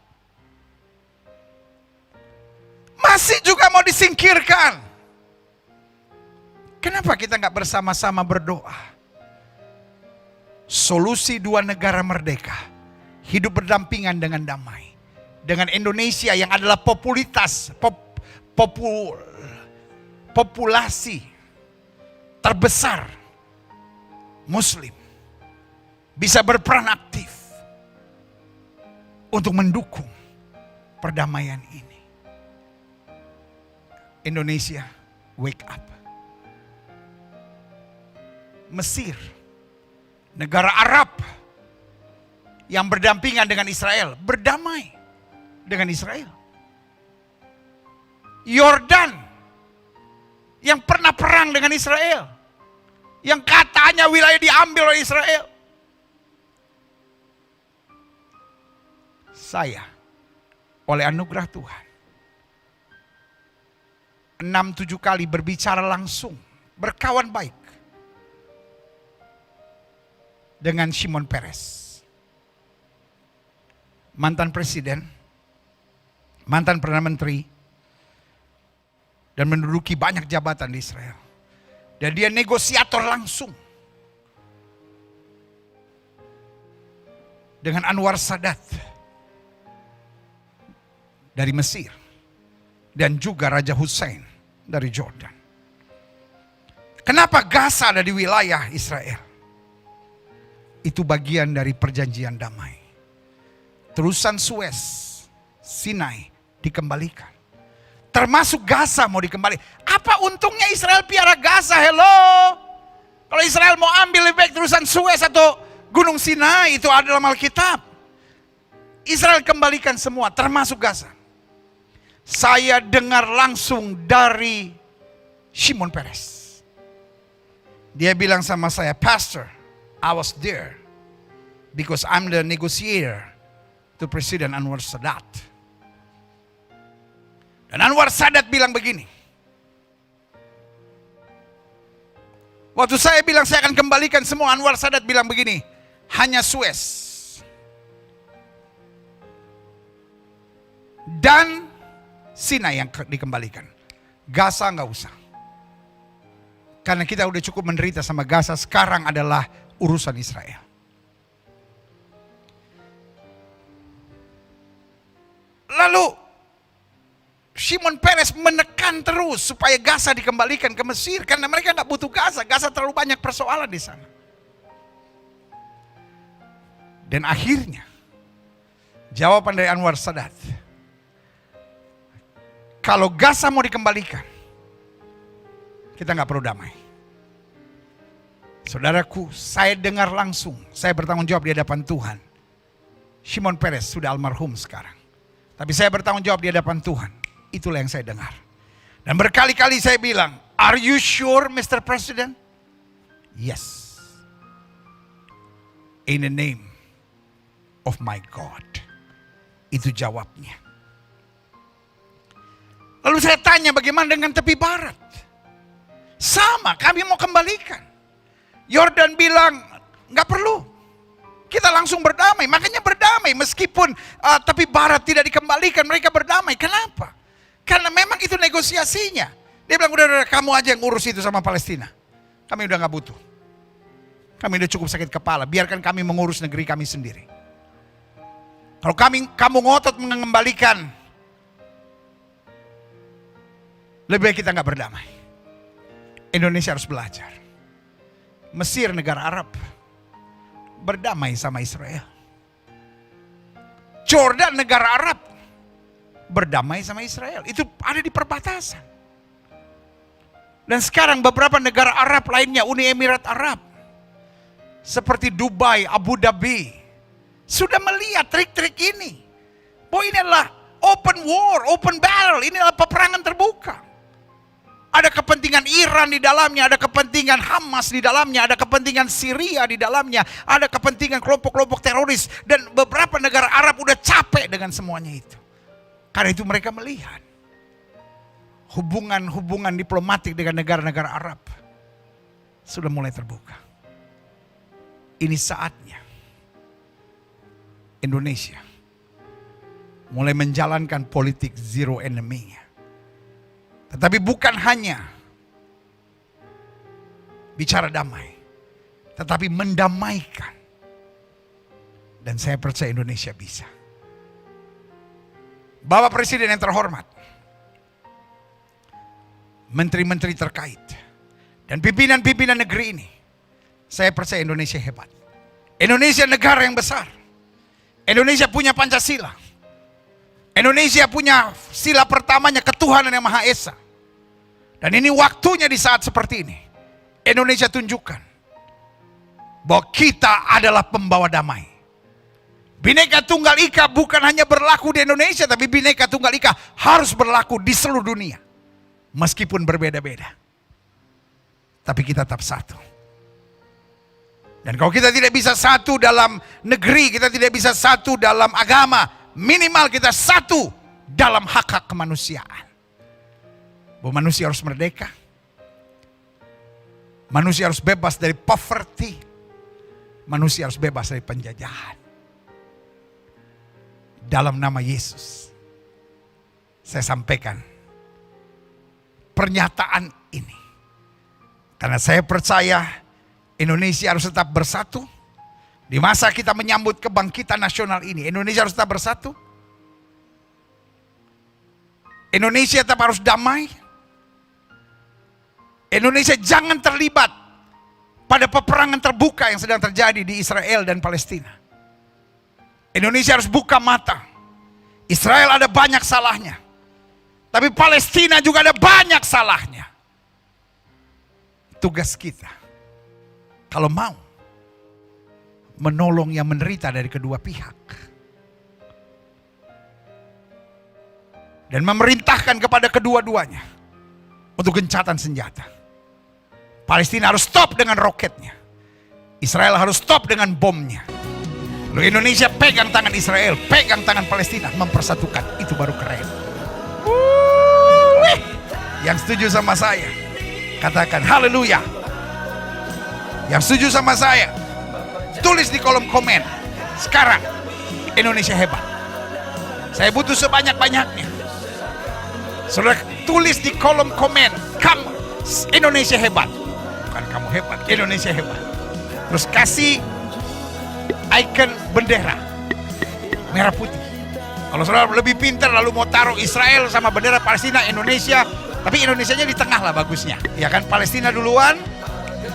Masih juga mau disingkirkan. Kenapa kita nggak bersama-sama berdoa? Solusi dua negara merdeka, hidup berdampingan dengan damai. Dengan Indonesia yang adalah populasi terbesar Muslim, bisa berperan aktif untuk mendukung perdamaian ini. Indonesia, wake up. Mesir, negara Arab yang berdampingan dengan Israel, berdamai dengan Israel. Yordan yang pernah perang dengan Israel, yang katanya wilayah diambil oleh Israel. Saya oleh anugerah Tuhan 6-7 kali berbicara langsung, berkawan baik dengan Shimon Peres, mantan presiden, mantan perdana menteri, dan menduduki banyak jabatan di Israel. Dan dia negosiator langsung dengan Anwar Sadat dari Mesir dan juga Raja Hussein dari Jordan. Kenapa Gaza ada di wilayah Israel? Itu bagian dari perjanjian damai. Terusan Suez, Sinai dikembalikan. Termasuk Gaza mau dikembali. Apa untungnya Israel piara Gaza? Hello. Kalau Israel mau ambil lebih baik terusan Suez atau Gunung Sinai, itu ada dalam Alkitab. Israel kembalikan semua, termasuk Gaza. Saya dengar langsung dari Shimon Peres. Dia bilang sama saya, Pastor, I was there because I'm the negotiator to President Anwar Sadat. Dan Anwar Sadat bilang begini. Waktu saya bilang saya akan kembalikan semua, Anwar Sadat bilang begini, hanya Suez dan Sinai yang dikembalikan. Gaza nggak usah. Karena kita udah cukup menderita sama Gaza, sekarang adalah urusan Israel. Lalu Shimon Peres menekan terus supaya Gaza dikembalikan ke Mesir karena mereka nggak butuh Gaza. Gaza terlalu banyak persoalan di sana. Dan akhirnya jawaban dari Anwar Sadat, kalau Gaza mau dikembalikan, kita nggak perlu damai. Saudaraku, saya dengar langsung, saya bertanggung jawab di hadapan Tuhan. Shimon Peres sudah almarhum sekarang, tapi saya bertanggung jawab di hadapan Tuhan. Itulah yang saya dengar. Dan berkali-kali saya bilang, are you sure Mr. President? Yes. In the name of my God. Itu jawabnya. Lalu saya tanya bagaimana dengan tepi barat? Sama, kami mau kembalikan. Yordan bilang, nggak perlu. Kita langsung berdamai, makanya berdamai. Meskipun tepi barat tidak dikembalikan, mereka berdamai. Kenapa? Karena memang itu negosiasinya. Dia bilang, udah kamu aja yang urus itu sama Palestina. Kami udah nggak butuh. Kami udah cukup sakit kepala, biarkan kami mengurus negeri kami sendiri. Kalau kamu ngotot mengembalikan, lebih baik kita nggak berdamai. Indonesia harus belajar. Mesir negara Arab berdamai sama Israel. Jordan negara Arab berdamai sama Israel. Itu ada di perbatasan. Dan sekarang beberapa negara Arab lainnya, Uni Emirat Arab, seperti Dubai, Abu Dhabi, sudah melihat trik-trik ini. Bahwa ini adalah open war, open battle, ini adalah peperangan terbuka. Ada kepentingan Iran di dalamnya, ada kepentingan Hamas di dalamnya, ada kepentingan Syria di dalamnya, ada kepentingan kelompok-kelompok teroris. Dan beberapa negara Arab udah capek dengan semuanya itu. Karena itu mereka melihat hubungan diplomatik dengan negara-negara Arab sudah mulai terbuka. Ini saatnya Indonesia mulai menjalankan politik zero enemy-nya. Tetapi bukan hanya bicara damai, tetapi mendamaikan. Dan saya percaya Indonesia bisa. Bapak Presiden yang terhormat, menteri-menteri terkait, dan pimpinan-pimpinan negeri ini, saya percaya Indonesia hebat. Indonesia negara yang besar. Indonesia punya Pancasila. Indonesia punya sila pertamanya ketuhanan yang Maha Esa. Dan ini waktunya di saat seperti ini. Indonesia tunjukkan bahwa kita adalah pembawa damai. Bhinneka Tunggal Ika bukan hanya berlaku di Indonesia, tapi Bhinneka Tunggal Ika harus berlaku di seluruh dunia. Meskipun berbeda-beda. Tapi kita tetap satu. Dan kalau kita tidak bisa satu dalam negeri, kita tidak bisa satu dalam agama, minimal kita satu dalam hak-hak kemanusiaan. Bahwa manusia harus merdeka. Manusia harus bebas dari poverty. Manusia harus bebas dari penjajahan. Dalam nama Yesus, saya sampaikan pernyataan ini. Karena saya percaya Indonesia harus tetap bersatu. Di masa kita menyambut kebangkitan nasional ini, Indonesia harus tetap bersatu. Indonesia tetap harus damai. Indonesia jangan terlibat pada peperangan terbuka yang sedang terjadi di Israel dan Palestina. Indonesia harus buka mata. Israel ada banyak salahnya. Tapi Palestina juga ada banyak salahnya. Tugas kita, kalau mau, menolong yang menderita dari kedua pihak. Dan memerintahkan kepada kedua-duanya untuk gencatan senjata. Palestina harus stop dengan roketnya. Israel harus stop dengan bomnya. Lalu Indonesia pegang tangan Israel, pegang tangan Palestina, mempersatukan. Itu baru keren. Yang setuju sama saya, katakan haleluya. Yang setuju sama saya, tulis di kolom komen. Sekarang Indonesia hebat. Saya butuh sebanyak-banyaknya. Saudara tulis di kolom komen, kamu Indonesia hebat. Bukan kamu hebat, Indonesia hebat. Terus kasih icon bendera merah putih. Kalau saudara lebih pintar lalu mau taruh Israel sama bendera Palestina, Indonesia, tapi Indonesianya di tengah lah bagusnya. Ya kan, Palestina duluan,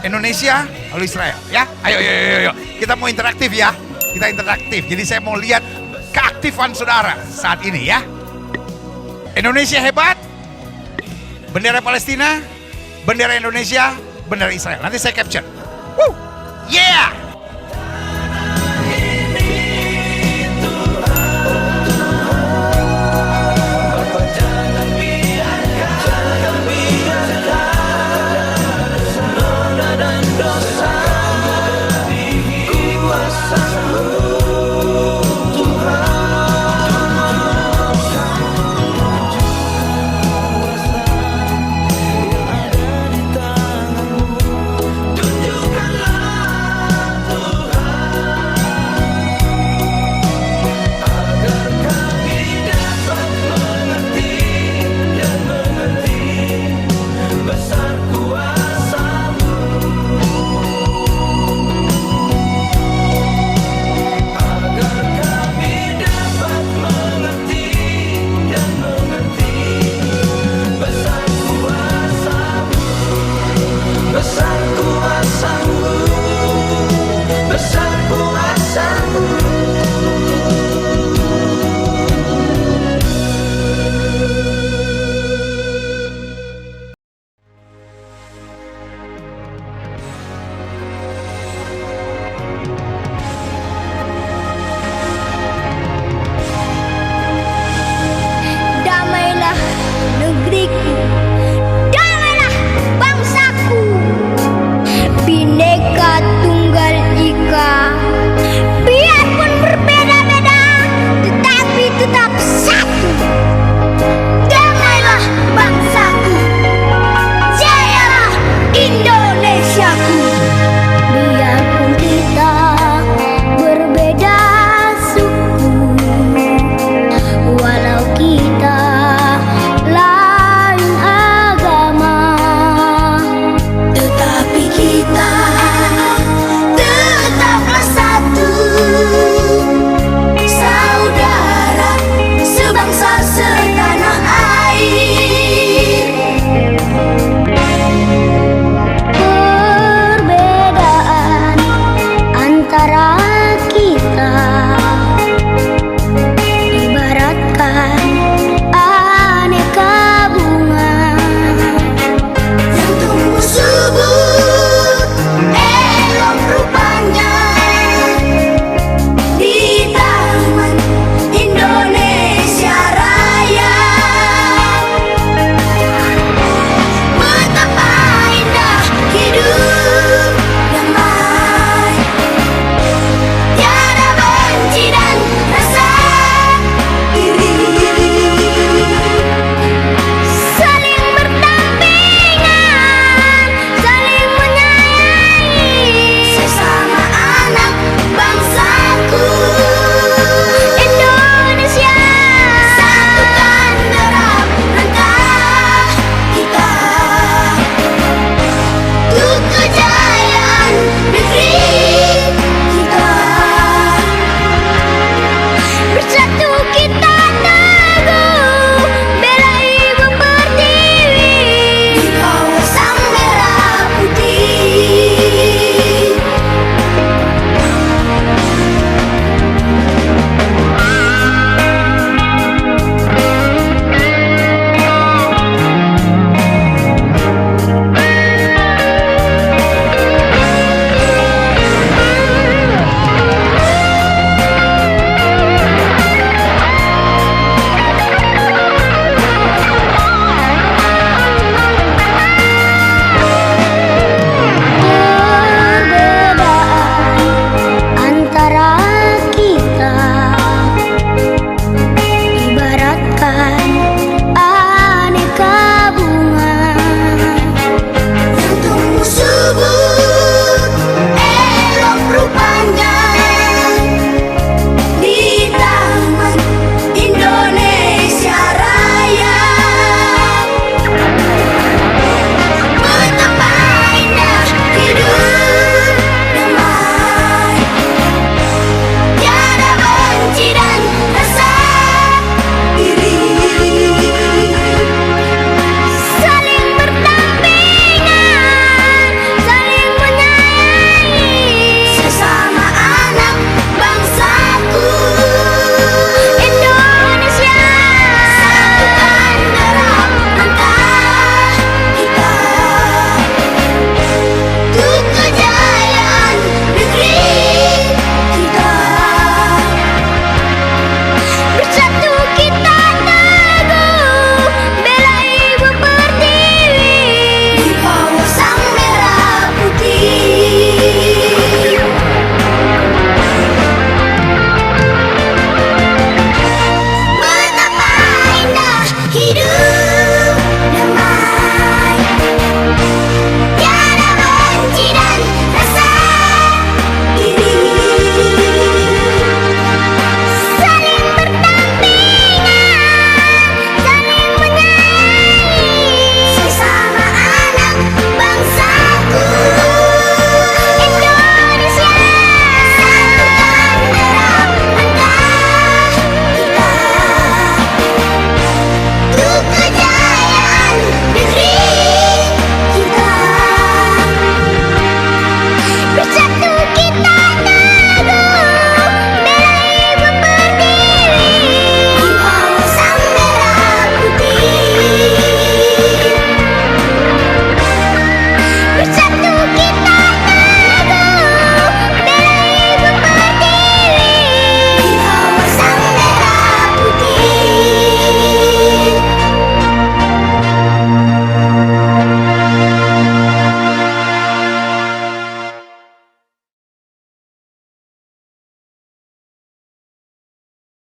Indonesia, lalu Israel. Ya, ayo. Kita mau interaktif ya. Kita interaktif. Jadi saya mau lihat keaktifan saudara saat ini ya. Indonesia hebat, bendera Palestina, bendera Indonesia, bendera Israel. Nanti saya capture. Yeah.